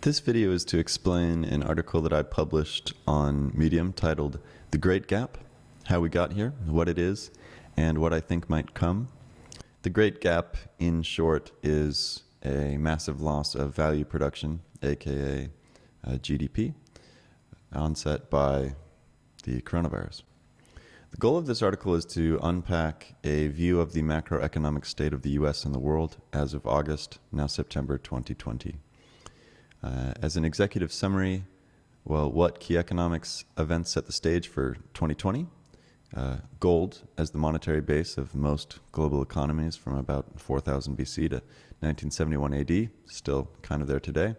This video is to explain an article that I published on Medium titled The Great Gap, How We Got Here, What It Is, and What I Think Might Come. The Great Gap, in short, is a massive loss of value production, aka GDP, onset by the coronavirus. The goal of this article is to unpack a view of the macroeconomic state of the US and the world as of August, now September 2020. As an executive summary, what key economics events set the stage for 2020? Gold as the monetary base of most global economies from about 4000 BC to 1971 AD, still kind of there today.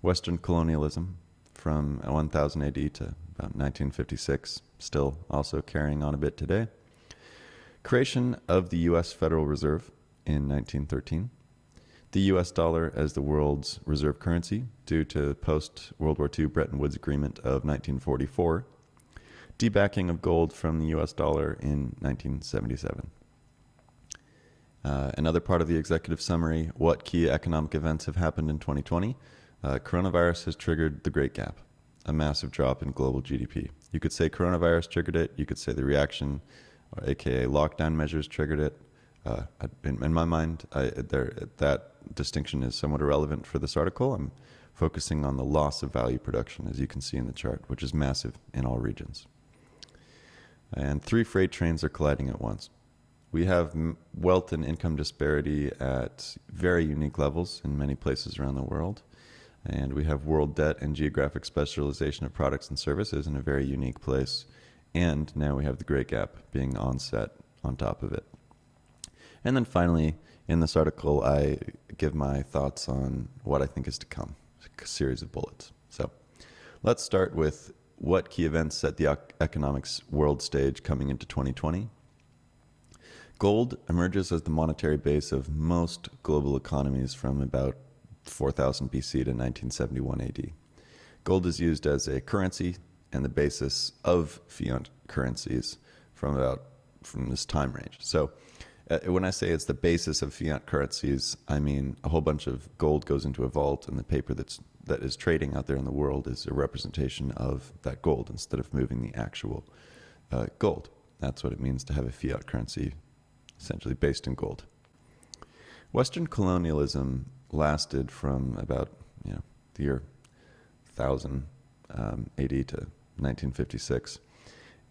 Western colonialism from 1000 AD to about 1956, still also carrying on a bit today. Creation of the US Federal Reserve in 1913. The US dollar as the world's reserve currency due to post-World War II Bretton Woods Agreement of 1944. Debacking of gold from the US dollar in 1977. Another part of the executive summary, what key economic events have happened in 2020? Coronavirus has triggered the Great Gap, a massive drop in global GDP. You could say coronavirus triggered it. You could say the reaction, or aka lockdown measures, triggered it. In my mind, that distinction is somewhat irrelevant for this article. I'm focusing on the loss of value production, as you can see in the chart, which is massive in all regions. And three freight trains are colliding at once. We have wealth and income disparity at very unique levels in many places around the world. And we have world debt and geographic specialization of products and services in a very unique place. And now we have the Great Gap being onset on top of it. And then finally, in this article, I give my thoughts on what I think is to come, a series of bullets. So let's start with what key events set the economics world stage coming into 2020. Gold emerges as the monetary base of most global economies from about 4000 BC to 1971 AD. Gold is used as a currency and the basis of fiat currencies from this time range. So when I say it's the basis of fiat currencies, I mean a whole bunch of gold goes into a vault, and the paper that is trading out there in the world is a representation of that gold instead of moving the actual gold. That's what it means to have a fiat currency, essentially based in gold. Western colonialism lasted from about the year 1000 AD to 1956,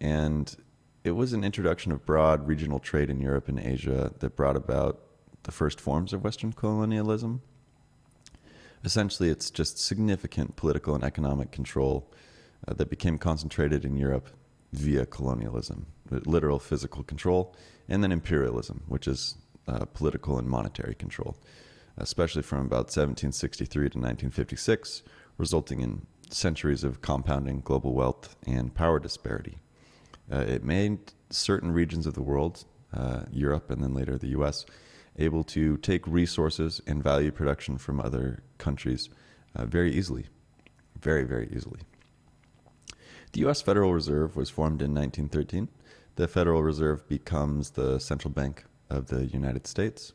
and it was an introduction of broad regional trade in Europe and Asia that brought about the first forms of Western colonialism. Essentially, it's just significant political and economic control that became concentrated in Europe via colonialism, literal physical control, and then imperialism, which is political and monetary control, especially from about 1763 to 1956, resulting in centuries of compounding global wealth and power disparity. It made certain regions of the world, Europe and then later the US, able to take resources and value production from other countries very easily, very, very easily. The US Federal Reserve was formed in 1913. The Federal Reserve becomes the central bank of the United States.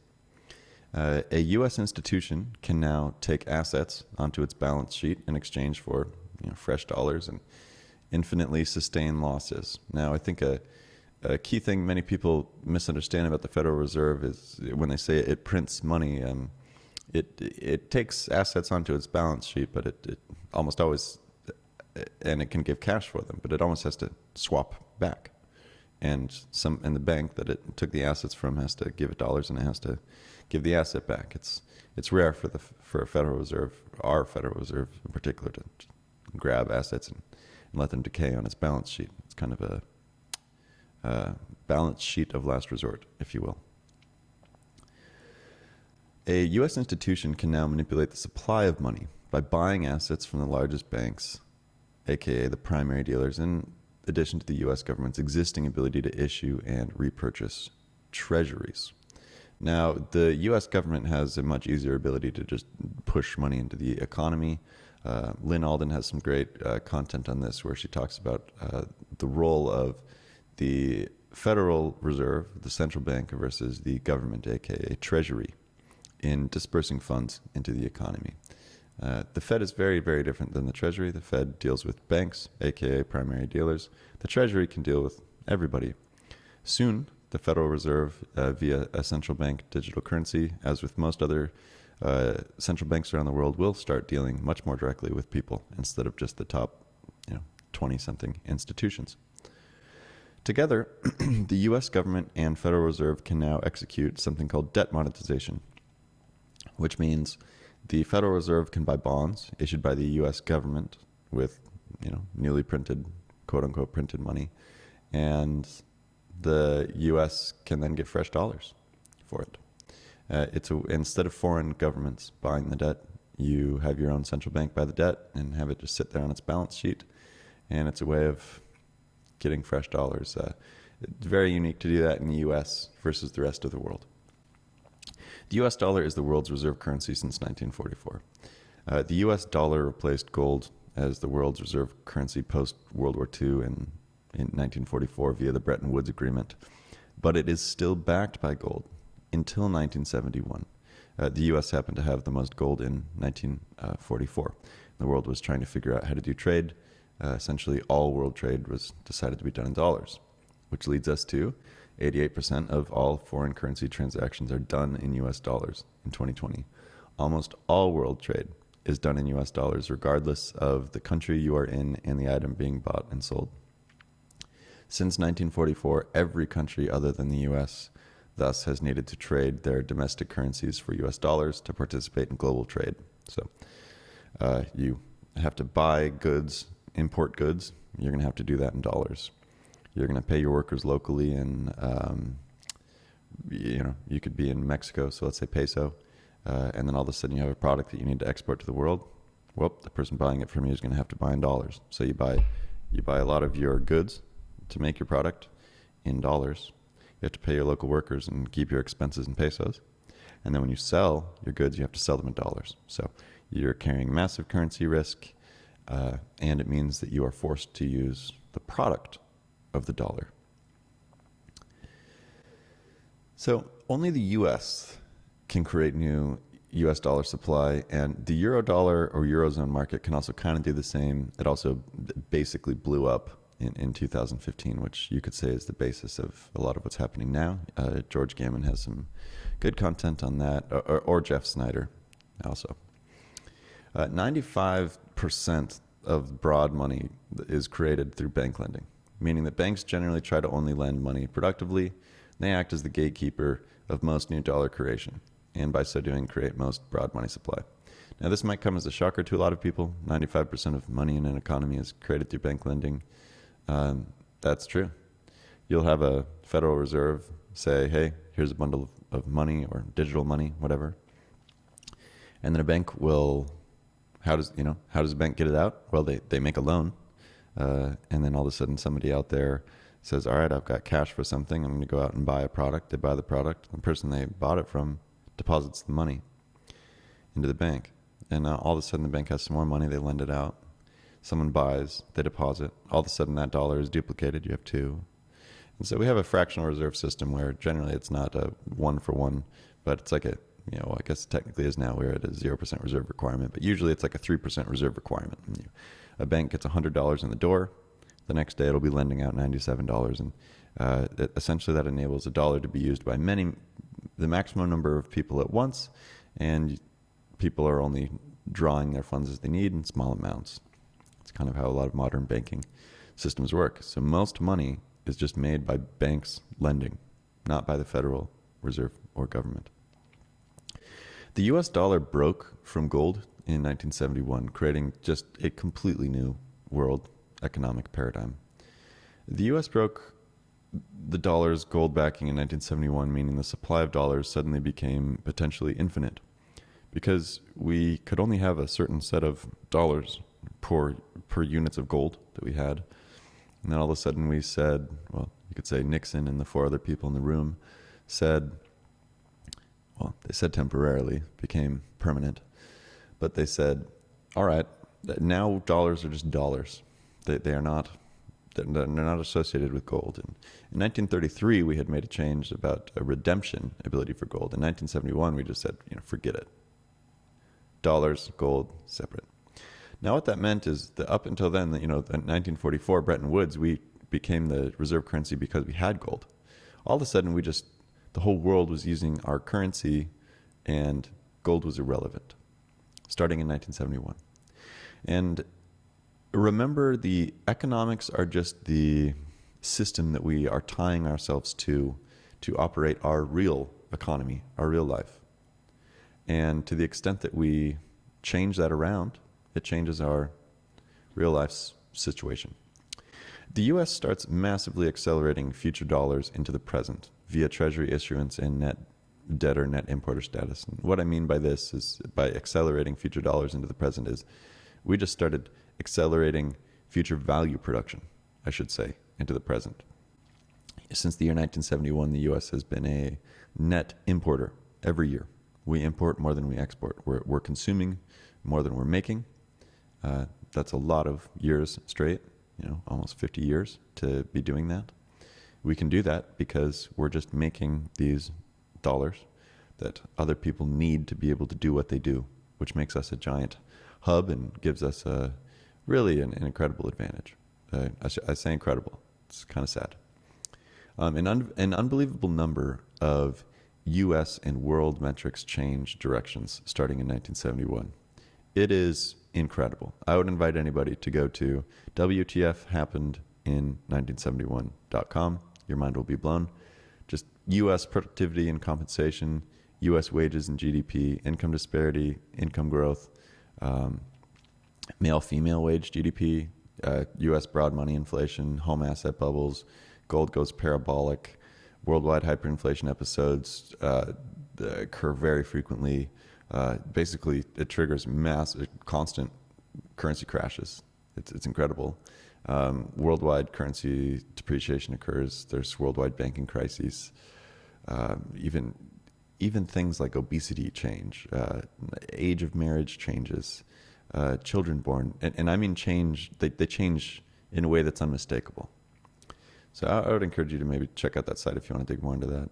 A US institution can now take assets onto its balance sheet in exchange for fresh dollars and infinitely sustain losses. Now, I think a key thing many people misunderstand about the Federal Reserve is when they say it prints money, it takes assets onto its balance sheet, but it almost always, and it can give cash for them, but it almost has to swap back. And the bank that it took the assets from has to give it dollars, and it has to give the asset back. It's rare for a Federal Reserve, our Federal Reserve in particular, to grab assets and let them decay on its balance sheet. It's kind of a balance sheet of last resort, if you will. A U.S. institution can now manipulate the supply of money by buying assets from the largest banks, aka the primary dealers, in addition to the U.S. government's existing ability to issue and repurchase treasuries. Now, the U.S. government has a much easier ability to just push money into the economy. Alden has some great content on this where she talks about the role of the Federal Reserve, the central bank, versus the government, aka treasury, in dispersing funds into the economy. The Fed is very, very different than the Treasury. The Fed deals with banks, aka primary dealers. The Treasury can deal with everybody. Soon, the Federal Reserve, via a central bank digital currency, as with most other central banks around the world, will start dealing much more directly with people instead of just the top 20-something institutions. Together, the U.S. government and Federal Reserve can now execute something called debt monetization, which means the Federal Reserve can buy bonds issued by the U.S. government with newly printed, quote-unquote, printed money, and the U.S. can then get fresh dollars for it. Instead of foreign governments buying the debt, you have your own central bank buy the debt and have it just sit there on its balance sheet, and it's a way of getting fresh dollars. It's very unique to do that in the U.S. versus the rest of the world. The U.S. dollar is the world's reserve currency since 1944. The U.S. dollar replaced gold as the world's reserve currency post-World War II in 1944 via the Bretton Woods Agreement, but it is still backed by gold until 1971. The U.S. happened to have the most gold in 1944. The world was trying to figure out how to do trade. Essentially, all world trade was decided to be done in dollars, which leads us to 88% of all foreign currency transactions are done in U.S. dollars in 2020. Almost all world trade is done in U.S. dollars, regardless of the country you are in and the item being bought and sold. Since 1944, every country other than the U.S. thus has needed to trade their domestic currencies for U.S. dollars to participate in global trade. So you have to buy goods, import goods. You're going to have to do that in dollars. You're going to pay your workers locally in, you could be in Mexico, so let's say peso, and then all of a sudden you have a product that you need to export to the world. Well, the person buying it from you is going to have to buy in dollars. So you buy a lot of your goods to make your product in dollars. You have to pay your local workers and keep your expenses in pesos. And then when you sell your goods, you have to sell them in dollars. So you're carrying massive currency risk, and it means that you are forced to use the product of the dollar. So only the U.S. can create new U.S. dollar supply, and the eurodollar or eurozone market can also kind of do the same. It also basically blew up in 2015, which you could say is the basis of a lot of what's happening now. George Gammon has some good content on that, or Jeff Snider also. 95% of broad money is created through bank lending, meaning that banks generally try to only lend money productively. They act as the gatekeeper of most new dollar creation, and by so doing create most broad money supply. Now, this might come as a shocker to a lot of people. 95% of money in an economy is created through bank lending. That's true. You'll have a Federal Reserve say, hey, here's a bundle of money or digital money, whatever. And then a bank will, how does a bank get it out? Well, they make a loan. And then all of a sudden somebody out there says, all right, I've got cash for something. I'm going to go out and buy a product. They buy the product. The person they bought it from deposits the money into the bank. And now all of a sudden the bank has some more money. They lend it out. Someone buys, they deposit. All of a sudden that dollar is duplicated. You have two. And so we have a fractional reserve system where generally it's not a one for one, but it's like I guess it technically is now. We're at a 0% reserve requirement, but usually it's like a 3% reserve requirement. A bank gets $100 in the door. The next day it'll be lending out $97. And essentially that enables a dollar to be used by the maximum number of people at once, and people are only drawing their funds as they need in small amounts. It's kind of how a lot of modern banking systems work. So most money is just made by banks lending, not by the Federal Reserve or government. The US dollar broke from gold in 1971, creating just a completely new world economic paradigm. The US broke the dollar's gold backing in 1971, meaning the supply of dollars suddenly became potentially infinite, because we could only have a certain set of dollars per units of gold that we had. And then all of a sudden we said, well, you could say Nixon and the four other people in the room said, well, they said temporarily, became permanent, but they said, all right, now dollars are just dollars. They're not associated with gold. And in 1933, we had made a change about a redemption ability for gold. In 1971, we just said, forget it. dollars, gold, separate. Now what that meant is that up until then, in 1944, Bretton Woods, we became the reserve currency because we had gold. All of a sudden, the whole world was using our currency and gold was irrelevant, starting in 1971. And remember, the economics are just the system that we are tying ourselves to operate our real economy, our real life. And to the extent that we change that around, it changes our real life situation. The U.S. starts massively accelerating future dollars into the present via treasury issuance and net debtor, net importer status. And what I mean by this is, by accelerating future dollars into the present, is we just started accelerating future value production, I should say, into the present. Since the year 1971, the U.S. has been a net importer every year. We import more than we export. We're consuming more than we're making. That's a lot of years straight, almost 50 years to be doing that. We can do that because we're just making these dollars that other people need to be able to do what they do, which makes us a giant hub and gives us really an incredible advantage. I say incredible. It's kind of sad. An unbelievable number of U.S. and world metrics changed directions starting in 1971. It is incredible. I would invite anybody to go to WTFhappenedin1971.com. Your mind will be blown. Just U.S. productivity and compensation, U.S. wages and GDP, income disparity, income growth, male-female wage GDP, U.S. broad money inflation, home asset bubbles, gold goes parabolic, worldwide hyperinflation episodes occur very frequently. Basically, it triggers constant currency crashes. It's incredible. Worldwide currency depreciation occurs. There's worldwide banking crises. Even things like obesity change. Age of marriage changes. Children born, and I mean change. They change in a way that's unmistakable. So I would encourage you to maybe check out that site if you want to dig more into that.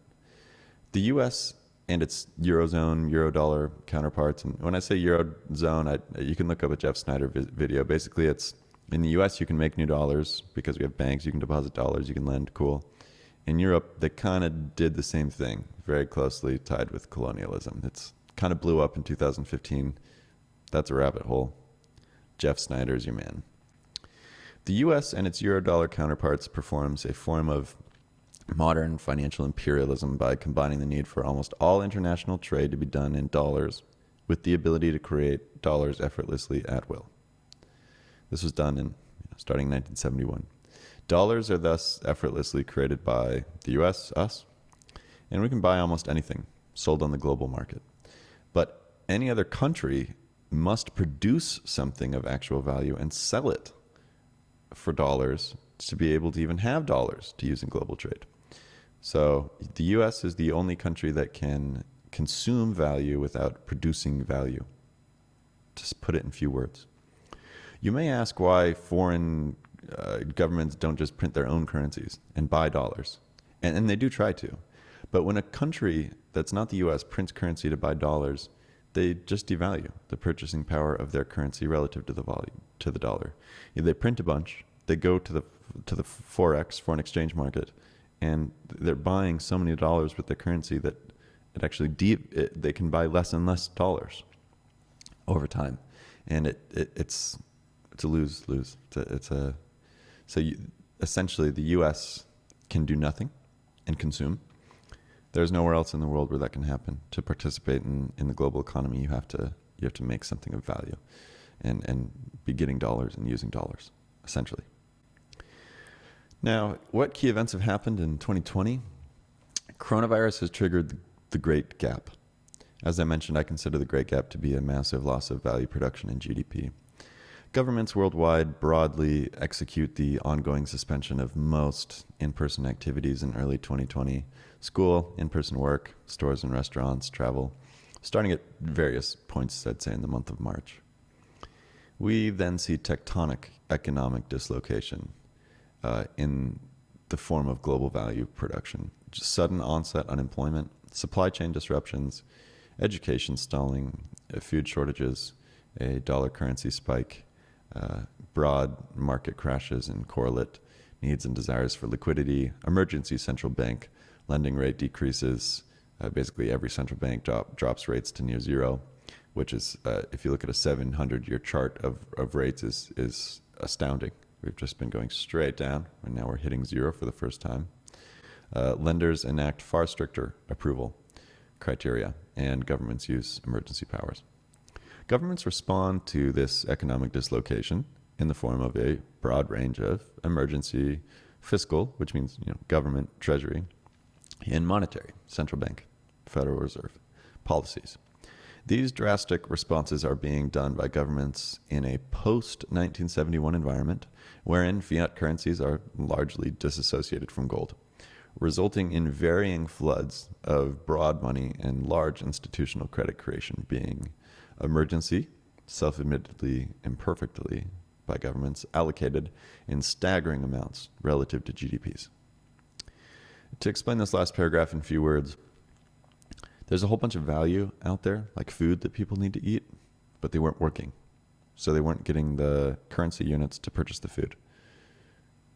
The U.S. and its Eurozone, Eurodollar counterparts. And when I say Eurozone, you can look up a Jeff Snider video. Basically, it's in the U.S. you can make new dollars because we have banks. You can deposit dollars. You can lend. Cool. In Europe, they kind of did the same thing, very closely tied with colonialism. It's kind of blew up in 2015. That's a rabbit hole. Jeff Snider's your man. The U.S. and its Eurodollar counterparts performs a form of modern financial imperialism by combining the need for almost all international trade to be done in dollars with the ability to create dollars effortlessly at will. This was done starting in 1971. Dollars are thus effortlessly created by the U.S., us, and we can buy almost anything sold on the global market. But any other country must produce something of actual value and sell it for dollars to be able to even have dollars to use in global trade. So the U.S. is the only country that can consume value without producing value. Just put it in few words. You may ask why foreign governments don't just print their own currencies and buy dollars. And they do try to. But when a country that's not the U.S. prints currency to buy dollars, they just devalue the purchasing power of their currency relative to the dollar. They print a bunch, they go to the forex, foreign exchange market, and they're buying so many dollars with their currency that it actually they can buy less and less dollars over time, and it's a lose-lose. Essentially the U.S. can do nothing and consume. There's nowhere else in the world where that can happen. To participate in the global economy, you have to make something of value and be getting dollars and using dollars, essentially. Now, what key events have happened in 2020? Coronavirus has triggered the Great Gap. As I mentioned, I consider the Great Gap to be a massive loss of value production in GDP. Governments worldwide broadly execute the ongoing suspension of most in-person activities in early 2020. School, in-person work, stores and restaurants, travel, starting at various points, I'd say, in the month of March. We then see tectonic economic dislocation in the form of global value production. Just sudden onset unemployment, supply chain disruptions, education stalling, food shortages, a dollar currency spike, broad market crashes and correlate needs and desires for liquidity, emergency central bank lending rate decreases. Basically, every central bank drops rates to near zero, which is, if you look at a 700-year chart of rates, is astounding. We've just been going straight down, and now we're hitting zero for the first time. Lenders enact far stricter approval criteria, and governments use emergency powers. Governments respond to this economic dislocation in the form of a broad range of emergency fiscal, which means government, treasury, and monetary, central bank, Federal Reserve policies. These drastic responses are being done by governments in a post-1971 environment wherein fiat currencies are largely disassociated from gold, resulting in varying floods of broad money and large institutional credit creation being emergency, self-admittedly imperfectly by governments, allocated in staggering amounts relative to GDPs. To explain this last paragraph in a few words, there's a whole bunch of value out there, like food that people need to eat, but they weren't working. So they weren't getting the currency units to purchase the food.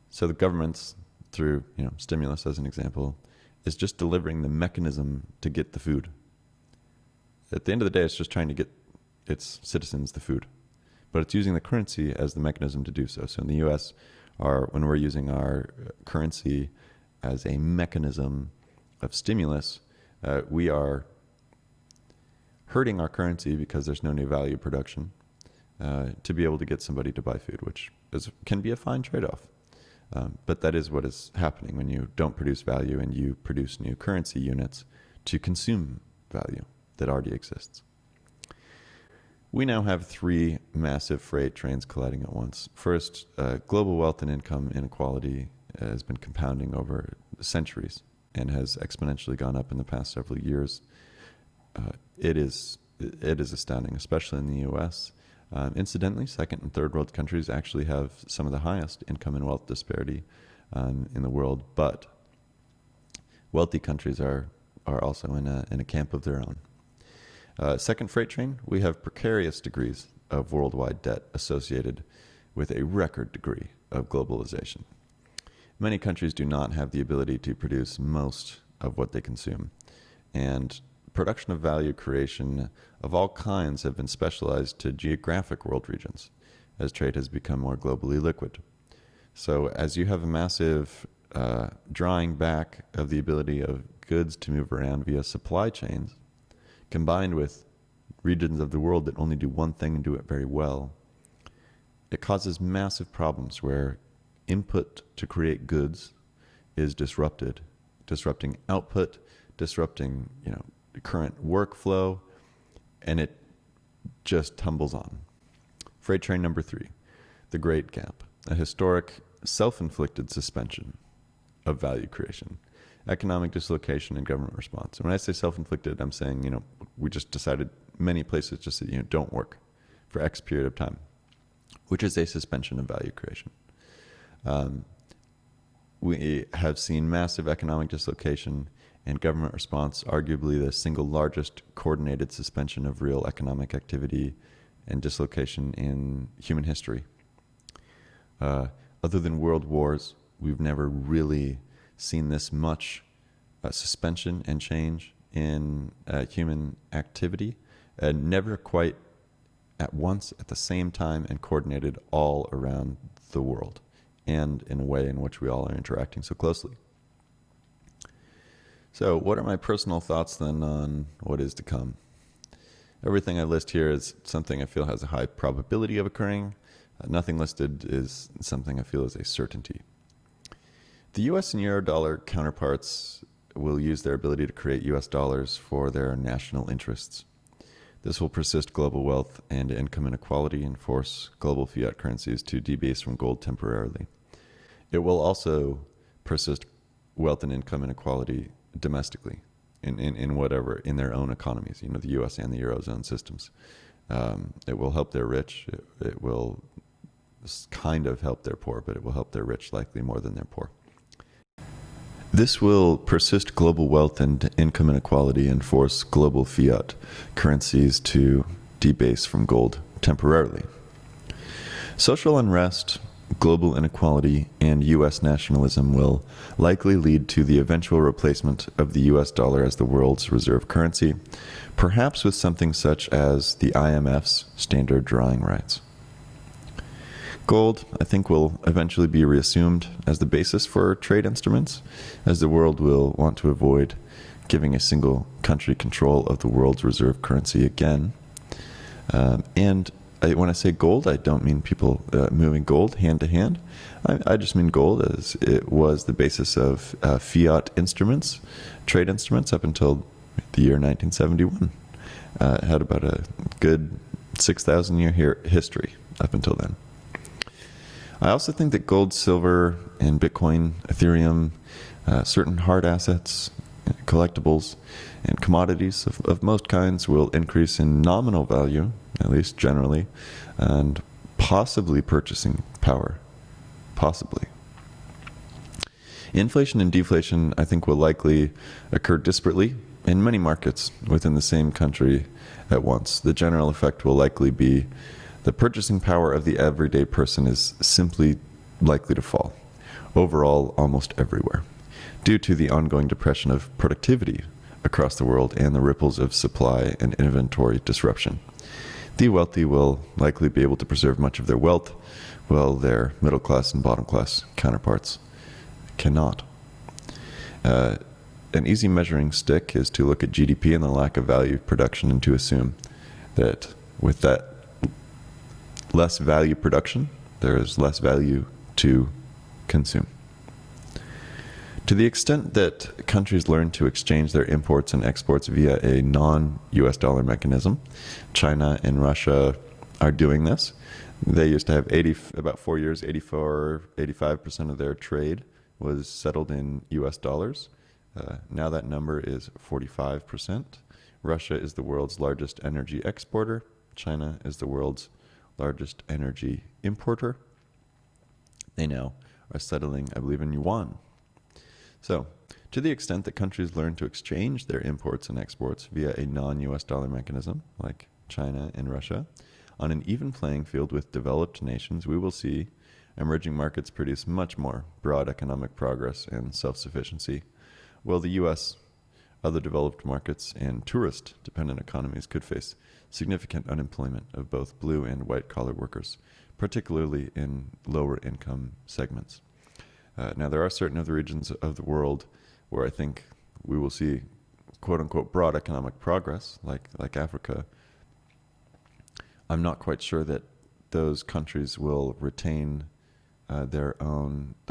So the governments, through stimulus as an example, is just delivering the mechanism to get the food. At the end of the day, it's just trying to get its citizens the food. But it's using the currency as the mechanism to do so. So in the US, when we're using our currency as a mechanism of stimulus, we are hurting our currency because there's no new value production to be able to get somebody to buy food, which can be a fine trade-off. But that is what is happening when you don't produce value and you produce new currency units to consume value that already exists. We now have three massive freight trains colliding at once. First, global wealth and income inequality has been compounding over centuries and has exponentially gone up in the past several years. It is astounding, especially in the US. Incidentally, second and third world countries actually have some of the highest income and wealth disparity in the world, but wealthy countries are also in a camp of their own. Second freight train, we have precarious degrees of worldwide debt associated with a record degree of globalization. Many countries do not have the ability to produce most of what they consume, and production of value creation of all kinds have been specialized to geographic world regions as trade has become more globally liquid. So as you have a massive drawing back of the ability of goods to move around via supply chains, combined with regions of the world that only do one thing and do it very well, it causes massive problems where input to create goods is disrupted, disrupting output, disrupting current workflow, and it just tumbles on. Freight train number 3, the Great Gap, a historic self-inflicted suspension of value creation, economic dislocation, and government response. And when I say self-inflicted, I'm saying, we just decided many places just said, don't work for X period of time, which is a suspension of value creation. We have seen massive economic dislocation and government response, arguably the single largest coordinated suspension of real economic activity and dislocation in human history. Other than world wars, we've never really seen this much suspension and change in human activity, never quite at once, at the same time, and coordinated all around the world, and in a way in which we all are interacting so closely. So what are my personal thoughts then on what is to come? Everything I list here is something I feel has a high probability of occurring. Nothing listed is something I feel is a certainty. The US and eurodollar counterparts will use their ability to create US dollars for their national interests. This will persist global wealth and income inequality and force global fiat currencies to debase from gold temporarily. It will also persist wealth and income inequality domestically in their own economies, the US and the Eurozone systems. It will help their rich. It will kind of help their poor, but it will help their rich likely more than their poor. This will persist global wealth and income inequality and force global fiat currencies to debase from gold temporarily. Social unrest, global inequality, and U.S. nationalism will likely lead to the eventual replacement of the U.S. dollar as the world's reserve currency, perhaps with something such as the IMF's standard drawing rights. Gold, I think, will eventually be reassumed as the basis for trade instruments, as the world will want to avoid giving a single country control of the world's reserve currency again. And when I say gold, I don't mean people moving gold hand to hand. I just mean gold as it was the basis of fiat instruments, trade instruments, up until the year 1971. It had about a good 6,000 year history up until then. I also think that gold, silver, and Bitcoin, Ethereum, certain hard assets, collectibles, and commodities of most kinds will increase in nominal value, at least generally, and possibly purchasing power. Possibly. Inflation and deflation, I think, will likely occur disparately in many markets within the same country at once. The general effect will likely be the purchasing power of the everyday person is simply likely to fall, overall almost everywhere, due to the ongoing depression of productivity across the world and the ripples of supply and inventory disruption. The wealthy will likely be able to preserve much of their wealth, while their middle class and bottom class counterparts cannot. An easy measuring stick is to look at GDP and the lack of value production and to assume that with that less value production, there is less value to consume. To the extent that countries learn to exchange their imports and exports via a non-US dollar mechanism, China and Russia are doing this. They used to have about 4 years, 85% of their trade was settled in US dollars. Now that number is 45%. Russia is the world's largest energy exporter. China is the world's largest energy importer. They now are settling, I believe, in yuan. So, to the extent that countries learn to exchange their imports and exports via a non-US dollar mechanism, like China and Russia, on an even playing field with developed nations, we will see emerging markets produce much more broad economic progress and self-sufficiency, while the US, other developed markets, and tourist-dependent economies could face significant unemployment of both blue and white-collar workers, particularly in lower-income segments. Now, there are certain other regions of the world where I think we will see quote-unquote broad economic progress, like Africa. I'm not quite sure that those countries will retain the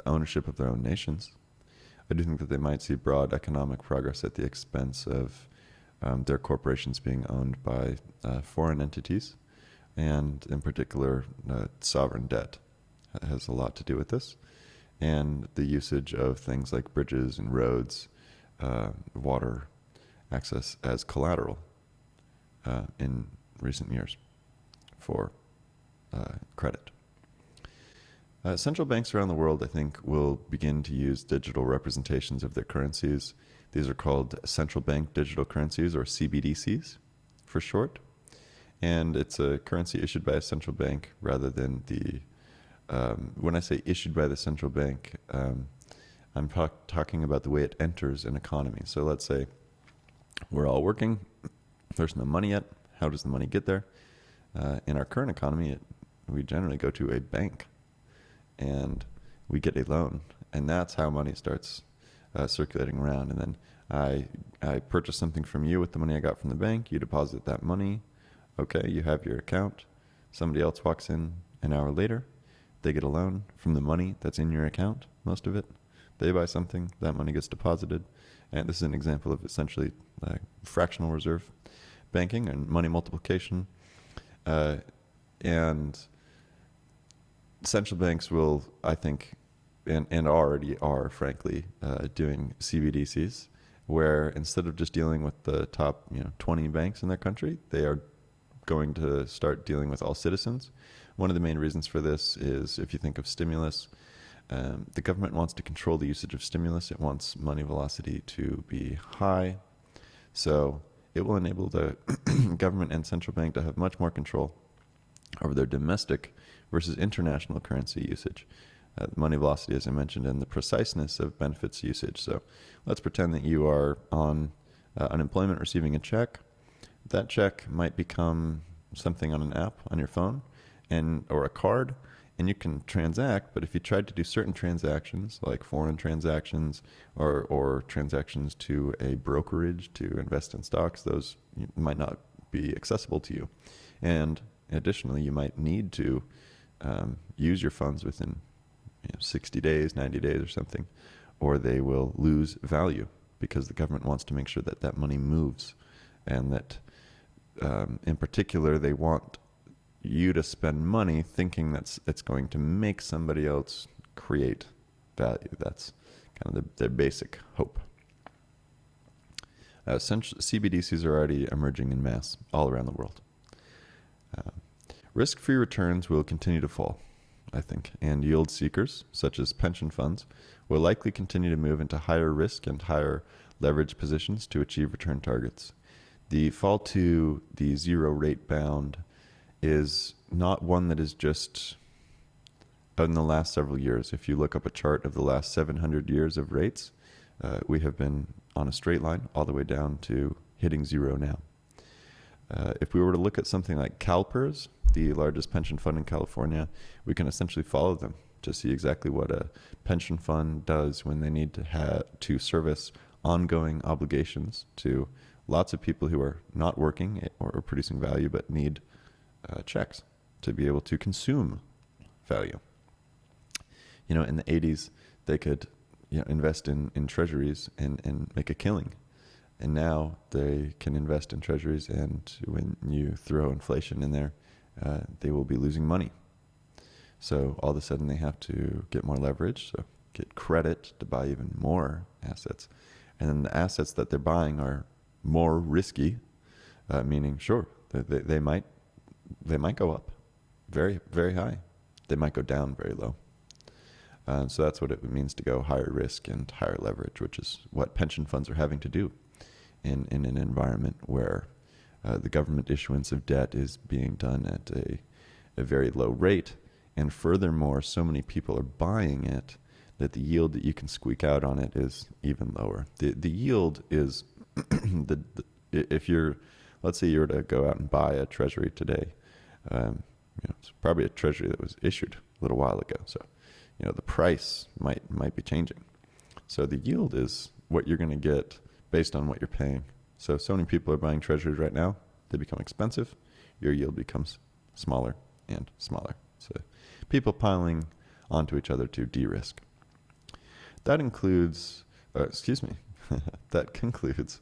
ownership of their own nations. I do think that they might see broad economic progress at the expense of their corporations being owned by foreign entities, and in particular, sovereign debt has a lot to do with this, and the usage of things like bridges and roads, water access as collateral in recent years for credit. Central banks around the world, I think, will begin to use digital representations of their currencies. These are called central bank digital currencies, or CBDCs for short. And it's a currency issued by a central bank rather than when I say issued by the central bank, I'm talking about the way it enters an economy. So let's say we're all working, there's no money yet. How does the money get there? In our current economy, we generally go to a bank and we get a loan, and that's how money starts circulating around. And then I purchase something from you with the money I got from the bank. You deposit that money. Okay, you have your account. Somebody else walks in an hour later. They get a loan from the money that's in your account, most of it. They buy something, that money gets deposited. And this is an example of essentially fractional reserve banking and money multiplication. And central banks will, I think, and already are, frankly, doing CBDCs, where instead of just dealing with the top 20 banks in their country, they are going to start dealing with all citizens. One of the main reasons for this is, if you think of stimulus, The government wants to control the usage of stimulus. It wants money velocity to be high. So it will enable the government and central bank to have much more control over their domestic versus international currency usage. Money velocity, as I mentioned, and the preciseness of benefits usage. So let's pretend that you are on unemployment receiving a check. That check might become something on an app on your phone or a card, and you can transact. But if you tried to do certain transactions, like foreign transactions or transactions to a brokerage to invest in stocks, those might not be accessible to you. And additionally, you might need to use your funds within 60 days, 90 days or something, or they will lose value because the government wants to make sure that that money moves, and that in particular they want you to spend money thinking that it's going to make somebody else create value. That's kind of their basic hope. CBDCs are already emerging in mass all around the world. Risk-free returns will continue to fall, I think, and yield seekers, such as pension funds, will likely continue to move into higher risk and higher leverage positions to achieve return targets. The fall to the zero rate bound is not one that is just in the last several years. If you look up a chart of the last 700 years of rates, we have been on a straight line all the way down to hitting zero now. If we were to look at something like Calpers, the largest pension fund in California, we can essentially follow them to see exactly what a pension fund does when they need to service ongoing obligations to lots of people who are not working or producing value but need checks to be able to consume value. In the 80s, they could invest in treasuries and make a killing. And now they can invest in treasuries, and when you throw inflation in there, they will be losing money. So all of a sudden they have to get more leverage, so get credit to buy even more assets. And then the assets that they're buying are more risky, meaning, sure, they might go up very, very high. They might go down very low. So that's what it means to go higher risk and higher leverage, which is what pension funds are having to do in an environment where the government issuance of debt is being done at a very low rate. And furthermore, so many people are buying it that the yield that you can squeak out on it is even lower. The yield is, let's say you were to go out and buy a treasury today, it's probably a treasury that was issued a little while ago. So, the price might be changing. So the yield is what you're going to get based on what you're paying. So many people are buying treasuries right now, they become expensive, your yield becomes smaller and smaller. So people piling onto each other to de-risk. That includes, that concludes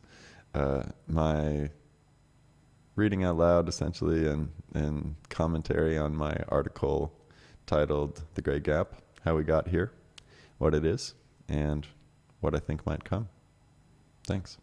my reading out loud, essentially, and commentary on my article titled The Great Gap, How We Got Here, What It Is, and What I Think Might Come. Thanks.